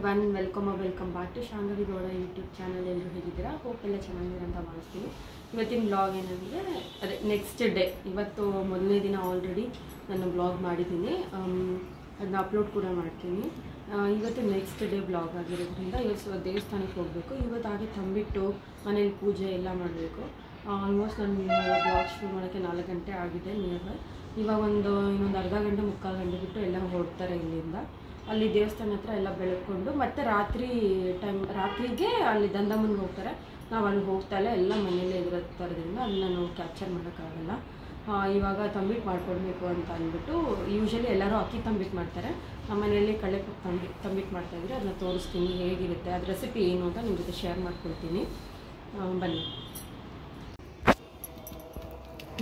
Everyone, welcome back to Shangavi Gowda YouTube channel. ಎಲ್ಲರೂ ಹೇಗಿದ್ದೀರಾ? Hope ಎಲ್ಲ ಚೆನ್ನಾಗಿದೆ ಅಂತ ಭಾವಿಸ್ತೀನಿ. ಇವತ್ತಿನ ಬ್ಲಾಗ್ ಏನಂದರೆ ಅದೇ ನೆಕ್ಸ್ಟ್ ಡೇ. ಇವತ್ತು ಮೊದಲನೇ ದಿನ ಆಲ್ರೆಡಿ ನಾನು ಬ್ಲಾಗ್ ಮಾಡಿದ್ದೀನಿ, ಅದನ್ನ ಅಪ್ಲೋಡ್ ಕೂಡ ಮಾಡ್ತೀನಿ. ಇವತ್ತು ನೆಕ್ಸ್ಟ್ ಡೇ ಬ್ಲಾಗ್ ಆಗಿರೋದ್ರಿಂದ ಇವತ್ತು ದೇವಸ್ಥಾನಕ್ಕೆ ಹೋಗಬೇಕು. ಇವತ್ತು ಹಾಗೆ ತಂಬಿಟ್ಟು ಮನೇಲಿ ಪೂಜೆ ಎಲ್ಲ ಮಾಡಬೇಕು. ಆಲ್ಮೋಸ್ಟ್ ನಾನು ಬ್ಲಾಗ್ ಶುರು ಮಾಡೋಕ್ಕೆ 4 ಗಂಟೆ ಆಗಿದೆ ನಿಯರ್ ಬೈ. ಇವಾಗ ಇನ್ನೊಂದು ಅರ್ಧ ಗಂಟೆ ಮುಕ್ಕಾಲು ಗಂಟೆ ಬಿಟ್ಟು ಎಲ್ಲ ಹೊರಡ್ತಾರೆ ಇಲ್ಲಿಂದ. ಅಲ್ಲಿ ದೇವಸ್ಥಾನ ಹತ್ರ ಎಲ್ಲ ಬೆಳಕೊಂಡು ಮತ್ತೆ ರಾತ್ರಿಗೆ ಅಲ್ಲಿ ದಂದಮ್ಮನಿಗೆ ಹೋಗ್ತಾರೆ. ನಾವು ಅಲ್ಲಿ ಹೋಗ್ತಾಯಿಲ್ಲ, ಎಲ್ಲ ಮನೇಲೇ ಇರೋದ್ರಿಂದ ಅಲ್ಲಿ ನಾನು ಕ್ಯಾಪ್ಚರ್ ಮಾಡೋಕ್ಕಾಗಲ್ಲ. ಇವಾಗ ತಂಬಿಟ್ಟು ಮಾಡ್ಕೊಡ್ಬೇಕು ಅಂತ ಅಂದ್ಬಿಟ್ಟು ಯೂಶಲಿ ಎಲ್ಲರೂ ಅಕ್ಕಿ ತಂಬಿಟ್ಟು ಮಾಡ್ತಾರೆ. ನಮ್ಮ ಮನೆಯಲ್ಲಿ ಕಡಲೆಪಪ್ಪು ತಂಬಿಟ್ಟು ಮಾಡ್ತಾಯಿದ್ರೆ ಅದನ್ನ ತೋರಿಸ್ತೀನಿ ಹೇಗಿರುತ್ತೆ, ಅದ್ರ ರೆಸಿಪಿ ಏನು ಅಂತ ನಿಮ್ಮ ಜೊತೆ ಶೇರ್ ಮಾಡ್ಕೊಳ್ತೀನಿ. ಬನ್ನಿ.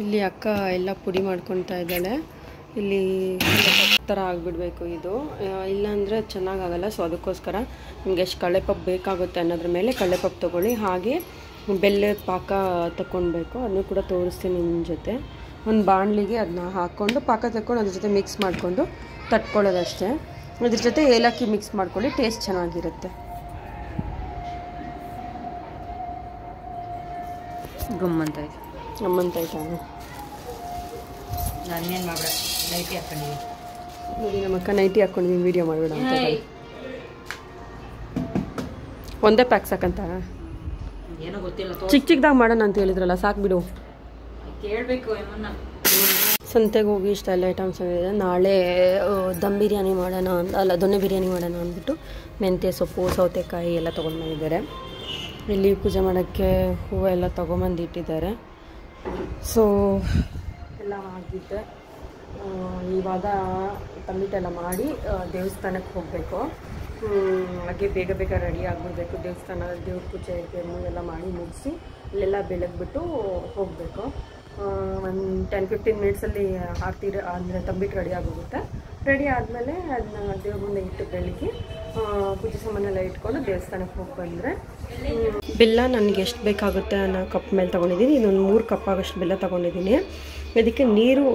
ಇಲ್ಲಿ ಅಕ್ಕ ಎಲ್ಲ ಪುಡಿ ಮಾಡ್ಕೊತಾ ಇದ್ದಾಳೆ. ಇಲ್ಲಿ ಥರ ಆಗಿಬಿಡ್ಬೇಕು ಇದು, ಇಲ್ಲಾಂದರೆ ಚೆನ್ನಾಗಾಗಲ್ಲ. ಸೊ ಅದಕ್ಕೋಸ್ಕರ ನಿಮ್ಗೆ ಎಷ್ಟು ಕಡಲೆಪಪ್ಪು ಬೇಕಾಗುತ್ತೆ ಅನ್ನೋದ್ರ ಮೇಲೆ ಕಡಲೆಪಪ್ಪು ತೊಗೊಳ್ಳಿ. ಹಾಗೆ ಬೆಲ್ಲದ ಪಾಕ ತಗೊಳ್ಬೇಕು, ಅದನ್ನು ಕೂಡ ತೋರಿಸ್ತೀನಿ ನಿಮ್ಮ ಜೊತೆ. ಒಂದು ಬಾಣಲಿಗೆ ಅದನ್ನ ಹಾಕ್ಕೊಂಡು ಪಾಕ ತಗೊಂಡು ಅದ್ರ ಜೊತೆ ಮಿಕ್ಸ್ ಮಾಡಿಕೊಂಡು ತಟ್ಕೊಳ್ಳೋದಷ್ಟೇ. ಅದ್ರ ಜೊತೆ ಏಲಕ್ಕಿ ಮಿಕ್ಸ್ ಮಾಡ್ಕೊಳ್ಳಿ, ಟೇಸ್ಟ್ ಚೆನ್ನಾಗಿರುತ್ತೆ. ಗಮ್ಮಂತಾಯ್ತು ನಾನೇನು ಮಾಡಬೇಡ, ನೈಟಿ ಹಾಕೊಂಡಿದ್ದೀನಿ ನೋಡಿ. ನಮ್ಮ ಅಕ್ಕ ನೈಟಿ ಹಾಕ್ಕೊಂಡಿದ್ದೀನಿ, ವೀಡಿಯೋ ಮಾಡಬೇಡ ಅಂತ. ಒಂದೇ ಪ್ಯಾಕ್ ಸಾಕಂತ? ಏನೋ ಗೊತ್ತಿಲ್ಲ, ಚಿಕ್ಕದಾಗಿ ಮಾಡೋಣ ಅಂತ ಹೇಳಿದ್ರಲ್ಲ, ಸಾಕು ಕೇಳಬೇಕು ಏಮನ್ನ. ಸಂತೆಗೆ ಹೋಗಿ ಇಷ್ಟೆಲ್ಲ ಐಟಮ್ಸ್ ಇದೆ. ನಾಳೆ ದಮ್ ಬಿರಿಯಾನಿ ಮಾಡೋಣ ದೊಣ್ಣೆ ಬಿರಿಯಾನಿ ಮಾಡೋಣ ಅಂದ್ಬಿಟ್ಟು ಮೆಂತ್ಯ ಸೊಪ್ಪು, ಸೌತೆಕಾಯಿ ಎಲ್ಲ ತೊಗೊಂಡು ಬಂದಿದ್ದಾರೆ. ಇಲ್ಲಿ ಪೂಜೆ ಮಾಡೋಕ್ಕೆ ಹೂವು ಎಲ್ಲ ತೊಗೊಂಬಂದಿಟ್ಟಿದ್ದಾರೆ. ಸೊ ಎಲ್ಲ ಆಗಿದ್ದೆ. ಇವಾಗ ತಂಬಿಟ್ಟೆಲ್ಲ ಮಾಡಿ ದೇವಸ್ಥಾನಕ್ಕೆ ಹೋಗಬೇಕು. ಹಾಗೆ ಬೇಗ ರೆಡಿ ಆಗಿಬಿಡ್ಬೇಕು. ದೇವ್ರ ಪೂಜೆ ಎಲ್ಲ ಮಾಡಿ ಮುಗಿಸಿ ಅಲ್ಲೆಲ್ಲ ಬೆಳಗ್ಬಿಟ್ಟು ಹೋಗಬೇಕು. ಒಂದು 10-15 ಮಿನಿಟ್ಸಲ್ಲಿ ಅಂದರೆ ತಂಬಿಟ್ಟು ರೆಡಿ ಆಗೋಗುತ್ತೆ. ರೆಡಿ ಆದಮೇಲೆ ಅದನ್ನ ದೇವ್ರ ಮುಂದೆ ಇಟ್ಟು ಬೆಳಗ್ಗೆ ಪೂಜೆ ಸಾಮಾನೆಲ್ಲ ಇಟ್ಕೊಂಡು ದೇವಸ್ಥಾನಕ್ಕೆ ಹೋಗಿ ಬಂದರೆ, ಬೆಲ್ಲ ನನಗೆ ಎಷ್ಟು ಬೇಕಾಗುತ್ತೆ ಅನ್ನೋ ಕಪ್ ಮೇಲೆ ತೊಗೊಂಡಿದ್ದೀನಿ. ಇನ್ನೊಂದು 3 ಕಪ್ ಆಗೋಷ್ಟು ಬೆಲ್ಲ ತೊಗೊಂಡಿದ್ದೀನಿ. ಇದಕ್ಕೆ ನೀರು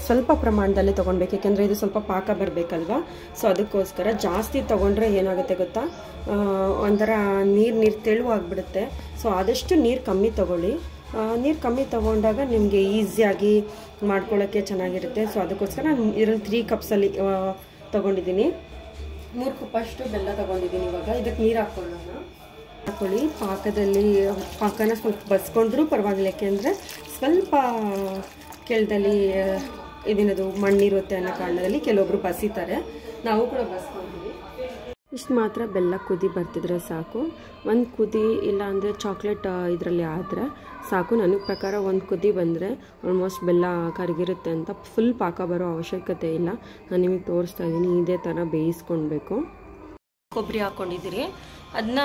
ಸ್ವಲ್ಪ ಪ್ರಮಾಣದಲ್ಲಿ ತೊಗೊಳ್ಬೇಕು, ಯಾಕೆಂದರೆ ಇದು ಸ್ವಲ್ಪ ಪಾಕ ಬರಬೇಕಲ್ವ. ಸೊ ಅದಕ್ಕೋಸ್ಕರ ಜಾಸ್ತಿ ತೊಗೊಂಡ್ರೆ ಏನಾಗುತ್ತೆ ಗೊತ್ತಾ, ಒಂಥರ ನೀರು ತೆಳುವಾಗಿಬಿಡುತ್ತೆ. ಸೊ ಆದಷ್ಟು ನೀರು ಕಮ್ಮಿ ತೊಗೊಳ್ಳಿ. ನೀರು ಕಮ್ಮಿ ತೊಗೊಂಡಾಗ ನಿಮಗೆ ಈಸಿಯಾಗಿ ಮಾಡ್ಕೊಳ್ಳೋಕ್ಕೆ ಚೆನ್ನಾಗಿರುತ್ತೆ. ಸೊ ಅದಕ್ಕೋಸ್ಕರ ನಾನು ಇದರಲ್ಲಿ 3 ಕಪ್ಸಲ್ಲಿ ತೊಗೊಂಡಿದ್ದೀನಿ. 3 ಕಪ್ಪಷ್ಟು ಬೆಲ್ಲ ತೊಗೊಂಡಿದ್ದೀನಿ. ಇವಾಗ ಇದಕ್ಕೆ ನೀರು ಹಾಕ್ಕೊಳ್ಳಿ. ಪಾಕನ ಸ್ವಲ್ಪ ಬಸ್ಕೊಂಡ್ರೂ ಪರವಾಗಿಲ್ಲ, ಯಾಕೆಂದರೆ ಸ್ವಲ್ಪ ಕೆಳದಲ್ಲಿ ಇದಿನದು ಮಣ್ಣಿರುತ್ತೆ ಅನ್ನೋ ಕಾರಣದಲ್ಲಿ ಕೆಲವೊಬ್ರು ಬಸಿತಾರೆ. ನಾವು ಕೂಡ ಬಸ್ಕೊಂಡ್ವಿ. ಇಷ್ಟು ಮಾತ್ರ ಬೆಲ್ಲ ಕುದಿ ಬರ್ತಿದ್ರೆ ಸಾಕು. ಒಂದು ಕುದಿ ಇಲ್ಲ ಅಂದರೆ ಚಾಕ್ಲೇಟ್ ಇದರಲ್ಲಿ ಆದರೆ ಸಾಕು. ನನಗೆ ಪ್ರಕಾರ ಒಂದು ಕುದಿ ಬಂದರೆ ಆಲ್ಮೋಸ್ಟ್ ಬೆಲ್ಲ ಕರಗಿರುತ್ತೆ ಅಂತ. ಫುಲ್ ಪಾಕ ಬರೋ ಅವಶ್ಯಕತೆ ಇಲ್ಲ. ನಾನು ನಿಮಗೆ ತೋರಿಸ್ತಾ ಇದ್ದೀನಿ. ಇದೇ ಥರ ಬೇಯಿಸ್ಕೊಳ್ಬೇಕು. ಕೊಬ್ಬರಿ ಹಾಕ್ಕೊಂಡಿದ್ದೀರಿ, ಅದನ್ನ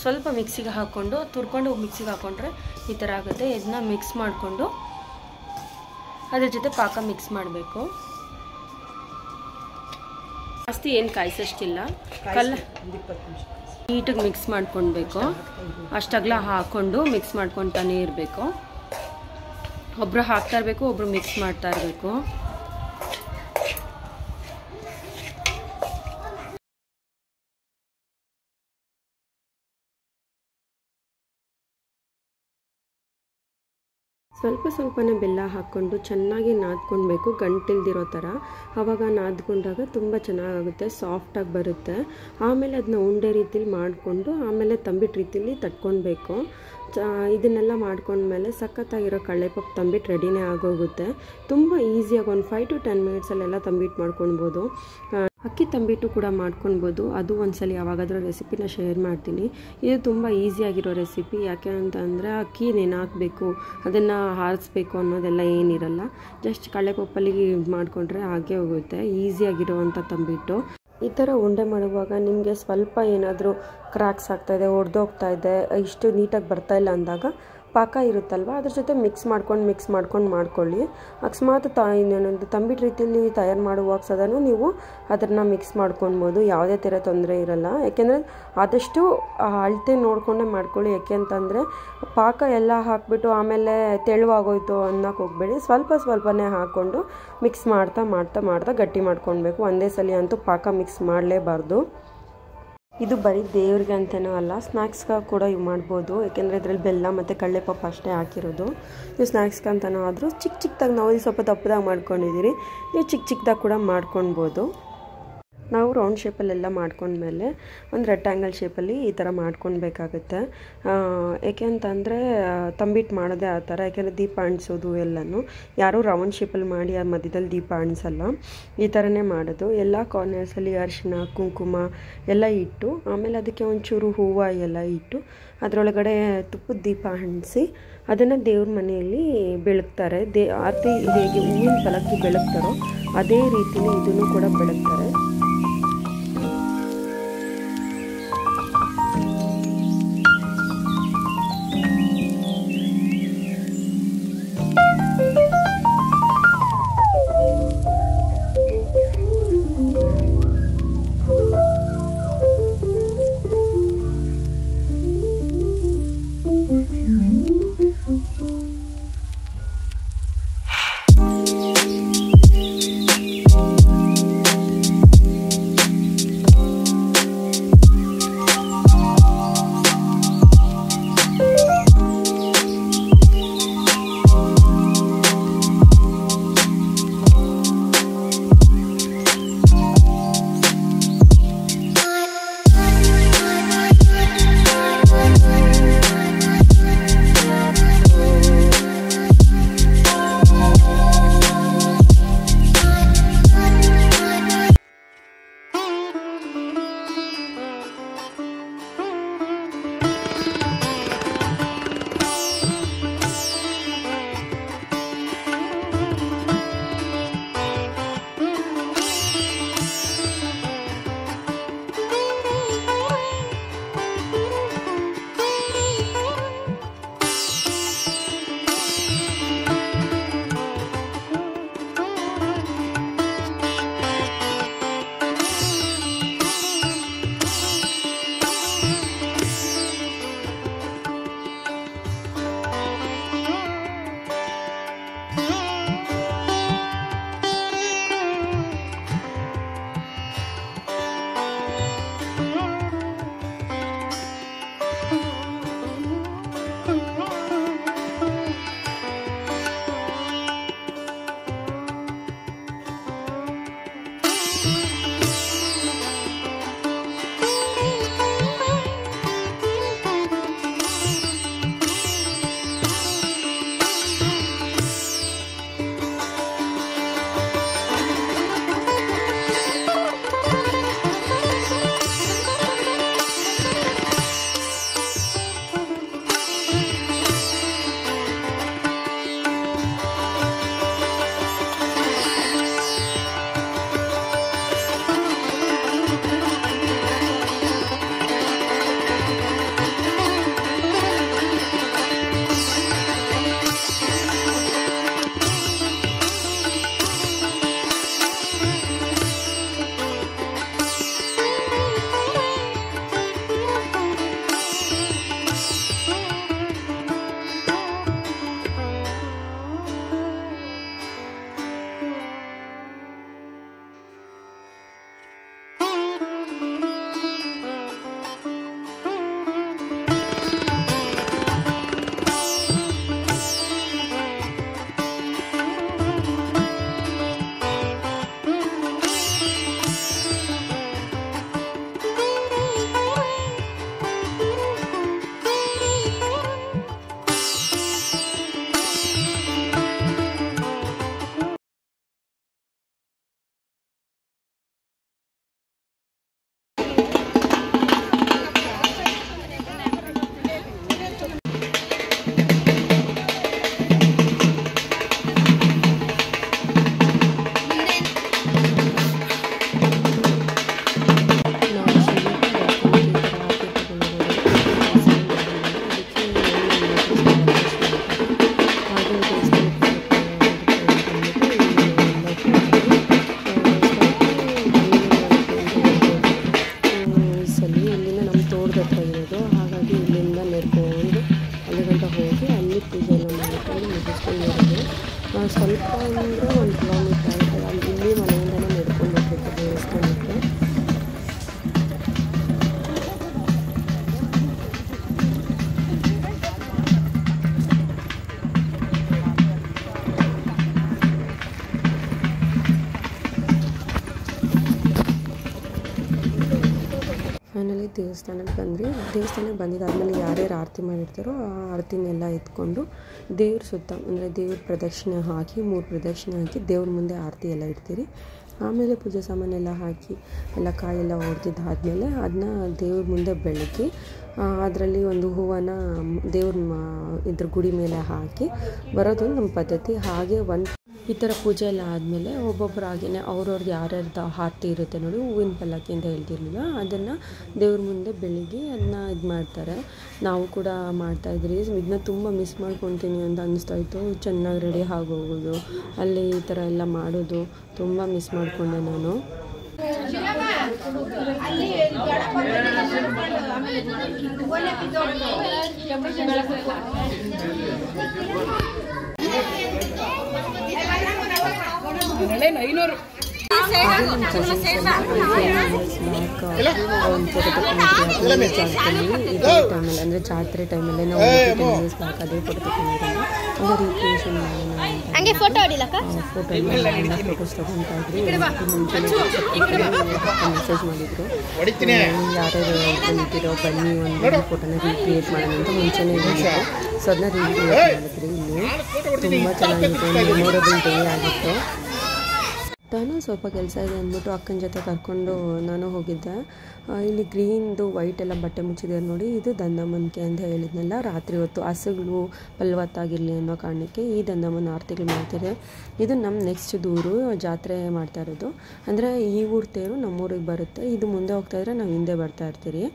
ಸ್ವಲ್ಪ ಮಿಕ್ಸಿಗೆ ಹಾಕ್ಕೊಂಡು ತುರ್ಕೊಂಡು ಮಿಕ್ಸಿಗೆ ಹಾಕ್ಕೊಂಡ್ರೆ ಈ ಥರ ಆಗುತ್ತೆ. ಇದನ್ನ ಮಿಕ್ಸ್ ಮಾಡಿಕೊಂಡು ಅದ್ರ ಜೊತೆ ಪಾಕ ಮಿಕ್ಸ್ ಮಾಡಬೇಕು. ಜಾಸ್ತಿ ಏನು ಕಾಯಿಸೋಷ್ಟಿಲ್ಲ, ನೀಟಾಗಿ ಮಿಕ್ಸ್ ಮಾಡ್ಕೊಳ್ಬೇಕು. ಅಷ್ಟಗಲ ಹಾಕ್ಕೊಂಡು ಮಿಕ್ಸ್ ಮಾಡ್ಕೊತಾನೆ ಇರಬೇಕು. ಒಬ್ಬರು ಹಾಕ್ತಾ ಇರಬೇಕು, ಒಬ್ಬರು ಮಿಕ್ಸ್ ಮಾಡ್ತಾ ಇರಬೇಕು. ಸ್ವಲ್ಪನೇ ಬೆಲ್ಲ ಹಾಕ್ಕೊಂಡು ಚೆನ್ನಾಗಿ ನಾದ್ಕೊಳ್ಬೇಕು, ಗಂಟಿಲ್ದಿರೋ ಥರ. ಆವಾಗ ನಾದ್ಕೊಂಡಾಗ ತುಂಬ ಚೆನ್ನಾಗಾಗುತ್ತೆ, ಸಾಫ್ಟಾಗಿ ಬರುತ್ತೆ. ಆಮೇಲೆ ಅದನ್ನ ಉಂಡೆ ರೀತಿಲಿ ಮಾಡಿಕೊಂಡು ಆಮೇಲೆ ತಂಬಿಟ್ಟು ರೀತಿಲಿ ತಟ್ಕೊಳ್ಬೇಕು. ಇದನ್ನೆಲ್ಲ ಮಾಡ್ಕೊಂಡ್ಮೇಲೆ ಸಖತ್ತಾಗಿರೋ ಕಡಲೆಪಪ್ಪು ತಂಬಿಟ್ಟು ರೆಡಿನೇ ಆಗೋಗುತ್ತೆ. ತುಂಬ ಈಸಿಯಾಗಿ ಒಂದು 5 to 10 ಮಿನಿಟ್ಸಲ್ಲೆಲ್ಲ ತಂಬಿಟ್ಟು ಮಾಡ್ಕೊಳ್ಬೋದು. ಅಕ್ಕಿ ತಂಬಿಟ್ಟು ಕೂಡ ಮಾಡ್ಕೊಳ್ಬೋದು. ಅದು ಒಂದ್ಸಲಿ ಯಾವಾಗಾದರೂ ರೆಸಿಪಿನ ಶೇರ್ ಮಾಡ್ತೀನಿ. ಇದು ತುಂಬ ಈಸಿಯಾಗಿರೋ ರೆಸಿಪಿ. ಯಾಕೆ ಅಂತಂದರೆ ಅಕ್ಕಿ ನೆನೆಹಾಕಬೇಕು, ಅದನ್ನು ಹಾರಿಸ್ಬೇಕು ಅನ್ನೋದೆಲ್ಲ ಏನಿರಲ್ಲ. ಜಸ್ಟ್ ಕಡಲೆಪಪ್ಪಲ್ಲಿ ಮಾಡಿಕೊಂಡ್ರೆ ಹಾಗೆ ಹೋಗುತ್ತೆ. ಈಸಿಯಾಗಿರೋವಂಥ ತಂಬಿಟ್ಟು. ಈ ಥರ ಉಂಡೆ ಮಾಡುವಾಗ ನಿಮಗೆ ಸ್ವಲ್ಪ ಏನಾದರೂ ಕ್ರ್ಯಾಕ್ಸ್ ಆಗ್ತಾಯಿದೆ, ಒಡೆದೋಗ್ತಾ ಇದೆ, ಇಷ್ಟು ನೀಟಾಗಿ ಬರ್ತಾಯಿಲ್ಲ ಅಂದಾಗ ಪಾಕ ಇರುತ್ತಲ್ವ ಅದ್ರ ಜೊತೆ ಮಿಕ್ಸ್ ಮಾಡ್ಕೊಂಡು ಮಾಡ್ಕೊಳ್ಳಿ. ಅಕಸ್ಮಾತ್ ಇನ್ನೊಂದು ತಂಬಿಟ್ಟು ರೀತಿಯಲ್ಲಿ ತಯಾರು ಮಾಡುವಾಗ ಸದಾ ನೀವು ಅದನ್ನು ಮಿಕ್ಸ್ ಮಾಡ್ಕೊಳ್ಬೋದು. ಯಾವುದೇ ಥರ ತೊಂದರೆ ಇರಲ್ಲ. ಯಾಕೆಂದರೆ ಆದಷ್ಟು ಅಳತೆ ನೋಡಿಕೊಂಡೇ ಮಾಡ್ಕೊಳ್ಳಿ. ಯಾಕೆ ಅಂತಂದರೆ ಪಾಕ ಎಲ್ಲ ಹಾಕಿಬಿಟ್ಟು ಆಮೇಲೆ ತೆಳುವಾಗೋಯ್ತು ಅನ್ನೋಕೆ ಹೋಗಬೇಡಿ. ಸ್ವಲ್ಪನೇ ಹಾಕ್ಕೊಂಡು ಮಿಕ್ಸ್ ಮಾಡ್ತಾ ಗಟ್ಟಿ ಮಾಡ್ಕೊಳ್ಬೇಕು. ಒಂದೇ ಸಲ ಅಂತೂ ಪಾಕ ಮಿಕ್ಸ್ ಮಾಡಲೇಬಾರ್ದು. ಇದು ಬರೀ ದೇವ್ರಿಗೆ ಅಂತಲೂ ಅಲ್ಲ, ಸ್ನ್ಯಾಕ್ಸ್ಗೆ ಕೂಡ ಇವು ಮಾಡ್ಬೋದು. ಏಕೆಂದರೆ ಇದರಲ್ಲಿ ಬೆಲ್ಲ ಮತ್ತು ಕಡಲೆಪಪ್ಪು ಅಷ್ಟೇ ಹಾಕಿರೋದು. ನೀವು ಸ್ನ್ಯಾಕ್ಸ್ಗೆ ಅಂತಲೂ ಆದರೂ ಚಿಕ್ಕ ಚಿಕ್ಕದಾಗಿ ನಾವು ಇಲ್ಲಿ ಸ್ವಲ್ಪ ದಪ್ಪದಾಗಿ ಮಾಡ್ಕೊಂಡಿದ್ದೀರಿ, ನೀವು ಚಿಕ್ಕ ಚಿಕ್ಕದಾಗಿ ಕೂಡ ಮಾಡ್ಕೊಳ್ಬೋದು. ನಾವು ರೌಂಡ್ ಶೇಪಲ್ಲೆಲ್ಲ ಮಾಡ್ಕೊಂಡ್ಮೇಲೆ ಒಂದು ರೆಕ್ಟ್ಯಾಂಗಲ್ ಶೇಪಲ್ಲಿ ಈ ಥರ ಮಾಡ್ಕೊಳ್ಬೇಕಾಗುತ್ತೆ. ಏಕೆ ಅಂತಂದರೆ ತಂಬಿಟ್ಟು ಮಾಡೋದೇ ಆ ಥರ. ಯಾಕೆಂದರೆ ದೀಪ ಅಂಟಿಸೋದು ಎಲ್ಲನೂ ಯಾರೂ ರೌಂಡ್ ಶೇಪಲ್ಲಿ ಮಾಡಿ ಆ ಮಧ್ಯದಲ್ಲಿ ದೀಪ ಅಂಟಿಸಲ್ಲ, ಈ ಥರನೇ ಮಾಡೋದು. ಎಲ್ಲ ಕಾರ್ನರ್ಸಲ್ಲಿ ಅರಿಶಿನ ಕುಂಕುಮ ಎಲ್ಲ ಇಟ್ಟು, ಆಮೇಲೆ ಅದಕ್ಕೆ ಒಂಚೂರು ಹೂವು ಎಲ್ಲ ಇಟ್ಟು ಅದರೊಳಗಡೆ ತುಪ್ಪದ ದೀಪ ಅಂಟಿಸಿ ಅದನ್ನು ದೇವ್ರ ಮನೆಯಲ್ಲಿ ಬೆಳಗ್ತಾರೆ. ಅದೇ ಹೇಗೆ ಹೂವಿನ ಪಲ್ಲಕ್ಕಿ ಬೆಳಗ್ತಾರೋ ಅದೇ ರೀತಿಯೇ ಇದನ್ನು ಕೂಡ ಬೆಳಗ್ತಾರೆ. ಸ್ವಲ್ಪ ಅಂದರೆ 1 ಕಿಲೋಮೀಟರ್ ಆಯಿತು. ಅಲ್ಲಿ ಇಲ್ಲಿ ಮನೆಯಿಂದನೇ ನಡ್ಕೊಂಡು ಹೋಗ್ಬೇಕು ದೇವಸ್ಥಾನಕ್ಕೆ. ಫೈನಲಿ ದೇವಸ್ಥಾನಕ್ಕೆ ದೇವಸ್ಥಾನಕ್ಕೆ ಬಂದಿದ್ದಾದಮೇಲೆ ಯಾರ್ಯಾರು ಆರತಿ ಮಾಡಿರ್ತಾರೋ ಆ ಆರತಿನೆಲ್ಲ ಎತ್ಕೊಂಡು ದೇವ್ರ ಸುತ್ತ ಅಂದರೆ ದೇವ್ರ ಪ್ರದಕ್ಷಿಣೆ ಹಾಕಿ 3 ಪ್ರದಕ್ಷಿಣೆ ಹಾಕಿ ದೇವ್ರ ಮುಂದೆ ಆರತಿ ಎಲ್ಲ ಇಡ್ತೀರಿ. ಆಮೇಲೆ ಪೂಜೆ ಸಾಮಾನೆಲ್ಲ ಹಾಕಿ ಎಲ್ಲ ಕಾಯೆಲ್ಲ ಹೊಡೆದಿದ್ದಾದಮೇಲೆ ಅದನ್ನ ದೇವ್ರ ಮುಂದೆ ಬೆಳಗಿ ಅದರಲ್ಲಿ ಒಂದು ಹೂವನ್ನು ದೇವ್ರ ಇದ್ರ ಗುಡಿ ಮೇಲೆ ಹಾಕಿ ಬರೋದು ನಮ್ಮ ಪದ್ಧತಿ. ಹಾಗೆ ಈ ಥರ ಪೂಜೆ ಎಲ್ಲ ಆದಮೇಲೆ ಒಬ್ಬೊಬ್ಬರು ಹಾಗೇನೆ ಅವ್ರವ್ರಿಗೆ ಯಾರ್ಯಾರ್ದು ಆರತಿ ಇರುತ್ತೆ ನೋಡಿ, ಹೂವಿನ ಪಲ್ಲಕ್ಕಿ ಅಂತ ಹೇಳ್ತಿರ್ಲಿಲ್ಲ, ಅದನ್ನು ದೇವ್ರ ಮುಂದೆ ಬೆಳಗ್ಗೆ ಅದನ್ನ ಇದು ಮಾಡ್ತಾರೆ. ನಾವು ಕೂಡ ಮಾಡ್ತಾಯಿದ್ರಿ. ಇದನ್ನ ತುಂಬ ಮಿಸ್ ಮಾಡ್ಕೊತೀನಿ ಅಂತ ಅನ್ನಿಸ್ತಾಯಿತ್ತು. ಚೆನ್ನಾಗಿ ರೆಡಿ ಆಗೋಗೋದು, ಅಲ್ಲಿ ಈ ಥರ ಎಲ್ಲ ಮಾಡೋದು ತುಂಬ ಮಿಸ್ ಮಾಡಿಕೊಂಡೆ ನಾನು. ಅಂದರೆ ಜಾತ್ರೆ ಟೈಮಲ್ಲಿ ನಾವು ಬ್ಯಾಕ್ ಅದೇ ಫೋಟೋ ತಗೊಂಡಿರೋದು. ಅದೇ ರೀಕ್ರಿಯೇಷನ್ ಫೋಟೋಸ್ ತಗೊತಾ ಇದ್ರಿ. ಮೆಸೇಜ್ ಮಾಡಿದ್ರು ಯಾರ್ಯಾರು ಇದ್ದೀರೋ ಬನ್ನಿ ಒಂದು ಫೋಟೋನ ರೀಕ್ರಿಯೇಟ್ ಮಾಡೋಣ ಅಂತ ಮುಂಚೆನೇ ಹೇಳಿದ್ರು. ಸೊ ಅದನ್ನ ರೀಕ್ರಿಯೇಟ್ ಮಾಡಿದ್ರಿ. ಇಲ್ಲಿ ತುಂಬ ಚೆನ್ನಾಗಿತ್ತು, ಮೆಮೊರಬಲ್ ಡೇ ಆಗಿತ್ತು. ನಾನು ಸ್ವಲ್ಪ ಕೆಲಸ ಇದೆ ಅಂದ್ಬಿಟ್ಟು ಅಕ್ಕನ ಜೊತೆ ಕರ್ಕೊಂಡು ನಾನು ಹೋಗಿದ್ದೆ. ಇಲ್ಲಿ ಗ್ರೀನ್ದು ವೈಟ್ ಎಲ್ಲ ಬಟ್ಟೆ ಮುಚ್ಚಿದ್ದಾರೆ ನೋಡಿ, ಇದು ದಂದಮ್ಮನಿಗೆ ಅಂತ ಹೇಳಿದ್ನಲ್ಲ. ರಾತ್ರಿ ಹೊತ್ತು ಹಸುಗಳು ಫಲವತ್ತಾಗಿರಲಿ ಅನ್ನೋ ಕಾರಣಕ್ಕೆ ಈ ದಂದಮ್ಮನ ಆರತಿಗಳು ಮಾಡ್ತಾರೆ. ಇದು ನಮ್ಮ ನೆಕ್ಸ್ಟ್ ದೂರು ಜಾತ್ರೆ ಮಾಡ್ತಾ ಇರೋದು. ಅಂದರೆ ಈ ಊರು ತೇರು ನಮ್ಮೂರಿಗೆ ಬರುತ್ತೆ. ಇದು ಮುಂದೆ ಹೋಗ್ತಾಯಿದ್ರೆ ನಾವು ಹಿಂದೆ ಬರ್ತಾ ಇರ್ತೀರಿ.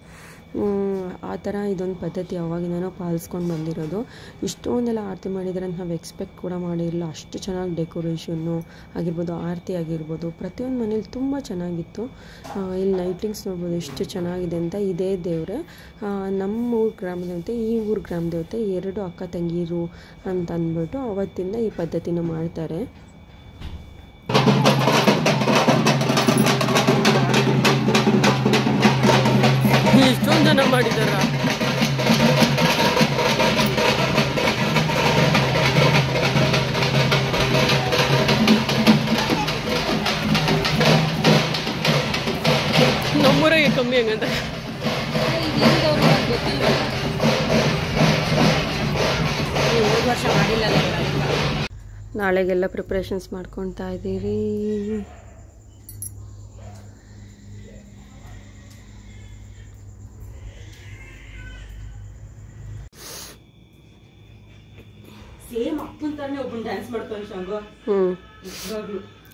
ಆ ಥರ ಇದೊಂದು ಪದ್ಧತಿ ಅವಾಗಿಂದನೂ ಪಾಲಿಸ್ಕೊಂಡು ಬಂದಿರೋದು. ಇಷ್ಟೊಂದೆಲ್ಲ ಆರತಿ ಮಾಡಿದರೆ ಅಂತ ನಾವು ಎಕ್ಸ್ಪೆಕ್ಟ್ ಕೂಡ ಮಾಡಿರಲಿಲ್ಲ. ಅಷ್ಟು ಚೆನ್ನಾಗಿ ಡೆಕೋರೇಷನ್ನು ಆಗಿರ್ಬೋದು, ಆರತಿ ಆಗಿರ್ಬೋದು, ಪ್ರತಿಯೊಂದು ಮನೇಲಿ ತುಂಬ ಚೆನ್ನಾಗಿತ್ತು. ಇಲ್ಲಿ ಲೈಟಿಂಗ್ಸ್ ನೋಡ್ಬೋದು ಎಷ್ಟು ಚೆನ್ನಾಗಿದೆ ಅಂತ. ಇದೇ ದೇವರೇ ನಮ್ಮ ಊರು ಗ್ರಾಮ ದೇವತೆ, ಈ ಊರು ಗ್ರಾಮ ದೇವತೆ 2 ಅಕ್ಕ ತಂಗೀರು ಅಂತ ಅಂದ್ಬಿಟ್ಟು ಅವತ್ತಿಂದ ಈ ಪದ್ಧತಿನ ಮಾಡ್ತಾರೆ. ಇಷ್ಟೊಂದು ಜನ ಮಾಡಿದಾರ. ನಮ್ಮೂರಾಗೆ ಕಮ್ಮಿ ಹಂಗಂತ. ನಾಳೆಗೆಲ್ಲ ಪ್ರಿಪ್ರೇಷನ್ಸ್ ಮಾಡ್ಕೊತಾ ಇದ್ದೀರಿ. ಸೇಮ್ ಅಪ್ಪನ ತರನೇ ಒಬ್ಬನ ಡ್ಯಾನ್ಸ್ ಮಾಡ್ತಾನೆ ಶಂಗು.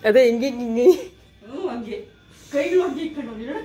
ಅದೇ ಹಿಂಗೆ ಹಂಗೆ ಕೈಗಳು ಹಂಗೆ ಇಟ್ಕೊಂಡು ನೋಡಿ.